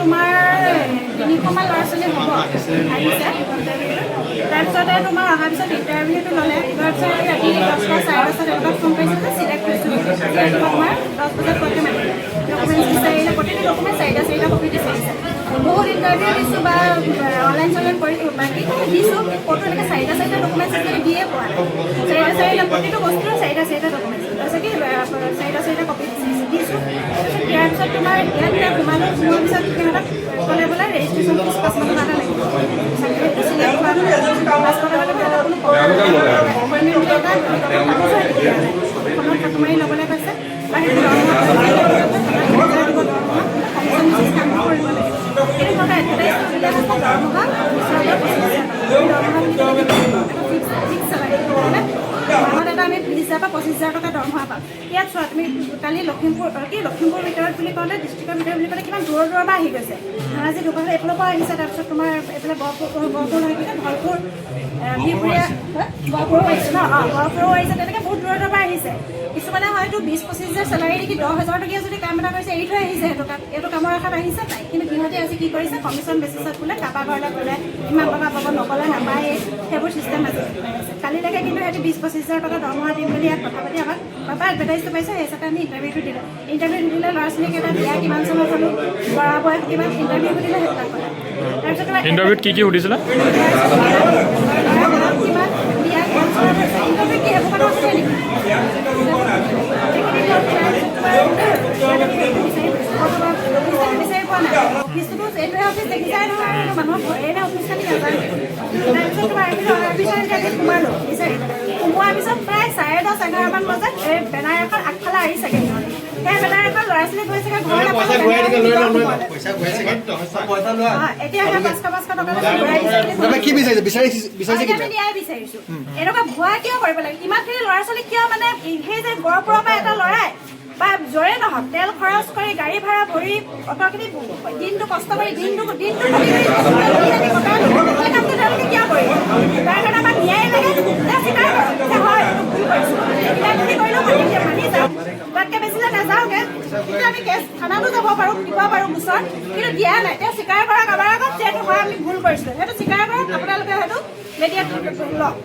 তোমাৰ 300মান ল'ৰা ছোৱালী হ'ব আহিছে। তাৰপিছতে তোমাৰ অহাৰ পিছত ইণ্টাৰভিউটো ল'লে। তাৰপিছত ৰাতি 10টা 10:30 এনেকুৱাত ফোন কৰিছে যে চিলেক্ট কৰিছোঁ। তোমাৰ 10 বজাত কৈছে মানে ডকুমেণ্টছ বিচাৰিলে, প্ৰতিটো ডকুমেণ্ট 4টা কপি বিচাৰিছে। বহুত ইণ্টাৰভিউ দিছোঁ বা অনলাইন চনলাইন কৰি বাকী দিছোঁ, ক'তো এনেকৈ 4টা ডকুমেণ্টছ আজিকালি দিয়ে পোৱা নাই। 4টা প্ৰতিটো বস্তুৰ 4টা ডকুমেণ্টছ তাৰপিছত কি 4টা কপি দিছোঁ। ইয়াৰ পিছত তোমাৰ ইয়াত সোমালোঁ। সোমোৱাৰ পিছত সিহঁতক ক'লে বোলে ৰেজিষ্ট্ৰেশ্যন ফিজ 5 লাখ টকা লাগিব। চাকৰিটো চিলেক্ট হোৱাৰ পিছত 5 টকা সিহঁতক কোনো এপইণ্টমেণ্ট এটা ফোনত ফটো মাৰি ল'বলৈ কৈছে বা সেইটো দৰমহা কাম কৰিব লাগিব। কিন্তু সিহঁতে এডভাৰটাইজ দিলে হৈছে দৰমহা 20,000 ফিক্স চেলাৰী মাহত এটা আমি 20,000 বা 25,000 টকা দৰমহা পাম। ইয়াত চোৱা তুমি কালি লখিমপুৰ ভিতৰত বুলি কওঁতে ডিষ্ট্ৰিক্টৰ ভিতৰত বুলি ক'লে কিমান দূৰৰ পৰা আহি গৈছে। ধেমাজি ঢকুৱাখানা এইফালৰ পৰা আহিছে। তাৰপিছত তোমাৰ এইফালে গহপুৰ হৈ কিনে ভৰপুৰ বিহপুৰীয়া গহপুৰো আহিছে ন, গহপুৰো আহিছে। তেনেকৈ বহুত দূৰৰ পৰা আহিছে। কিছুমানে হয়তো 20-25,000 চেলাৰী দেখি 10,000 টকীয়া যদি কাম এটা কৰিছে এৰি থৈ আহিছে। এইটো কামৰ আশাত আহিছে তাই। কিন্তু সিহঁতে আজি কি কৰিছে, কমিশ্যন বেচিছত বোলে কাৰোবাৰ ঘৰলৈ গ'লে ইমান টকা পাব, নগ'লে নাপায়েই, সেইবোৰ চিষ্টেম আছে। কালিলৈকে কিন্তু সিহঁতে 20-25,000 টকা দৰমহা দিম বুলি ইয়াত কথা পাতি আমাক বাবা এডভাৰটাইজটো পাইছে। সেই হিচাপে আমি ইণ্টাৰভিউটো দিলোঁ। ইণ্টাৰভিউ নিদিলে ল'ৰা ছোৱালীকেইটা বিয়া কিমান চনত হ'লোঁ, ল'ৰা বয়স কিমান, ইণ্টাৰভিউ সুধিলে সেইবিলাক কথা। তাৰপিছত তোমাৰ ইণ্টাৰভিউত কি সুধিছিলে? কিমান বিয়া কিমান চনত হৈছে, ইণ্টাৰভিউ কি সেইবোৰ কথা সুধে নেকি? বিচাৰি পোৱা নাই। অফিচটোতো এইটোহে অফিচ দেখিছাই নহয়, মানুহৰ ঘৰে নে অফিচ খালি নাজানে। তাৰপিছত তোমাৰ আহিলোঁ, অহাৰ পিছত এতিয়া সোমালোঁ বিচাৰি। সোমোৱাৰ পিছত প্ৰায় 10:30-11মান বজাত এই বেনাৰ এখন আগফালে আহিছেগৈ সিহঁতে। সেই বেনাৰ এখন ল'ৰা ছোৱালী গৈছেগৈ ঘৰ এতিয়া সেই 500 টকা ঘূৰাই দিছে। আমি ন্যায় বিচাৰিছোঁ। এনেকুৱা ভুৱা কিয় কৰিব লাগে? ইমানখিনি ল'ৰা ছোৱালী কিয় মানে সেই যে গড়পুৰৰ পৰা এটা ল'ৰাই বা য'ৰে নহওক তেল খৰচ কৰি গাড়ী ভাড়া ভৰি অটখিনি দিনটো কষ্ট কৰি দিনটো কামটো তেওঁলোকে কিয় কৰিব? তাৰ কাৰণে আমাক ন্যায় লাগে। স্বীকাৰ কৰক যে হয় ভুল কৰিছোঁ, কিবাখিনি কৰিলেও মানি যাওঁ, তাতকৈ বেছিলৈ নাযাওঁগৈ। কিন্তু আমি কেছ থানাতো যাব পাৰোঁ, দিব পাৰোঁ গোচৰ, কিন্তু দিয়া নাই। তেওঁ স্বীকাৰ কৰক আমাৰ আগত যে এইটো হয় আমি ভুল কৰিছিলোঁ, সেইটো স্বীকাৰ কৰক। আপোনালোকে হয়তো মেডিয়াত লওক।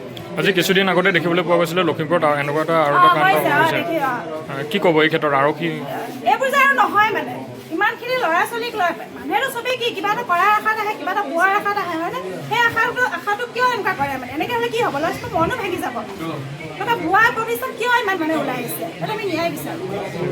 আজি কিছুদিন আগতে দেখিবলৈ পোৱা গৈছিলে লখিমপুৰত এনেকুৱা এটা আৰু এটা কাণ্ড হৈছে। কি ক'ব এই ক্ষেত্ৰত আৰু কি? এইবোৰ যে আৰু নহয় মানে ইমানখিনি ল'ৰা ছোৱালীক লৈ মানুহেতো চবেই কি কিবা এটা কৰাৰ আশাত আহে, কিবা এটা পোৱাৰ আশাত আহে, হয়নে? সেই আশাটো কিয় এনেকুৱা কৰে মানে? এনেকৈ হ'লে কি হ'ব? ল'ৰা ছোৱালীৰ মনো ভাগি যাব। ভুৱা প্ৰতিষ্ঠান কিয় ইমান মানে ওলাই আহিছে? সেইটো আমি ন্যায় বিচাৰোঁ।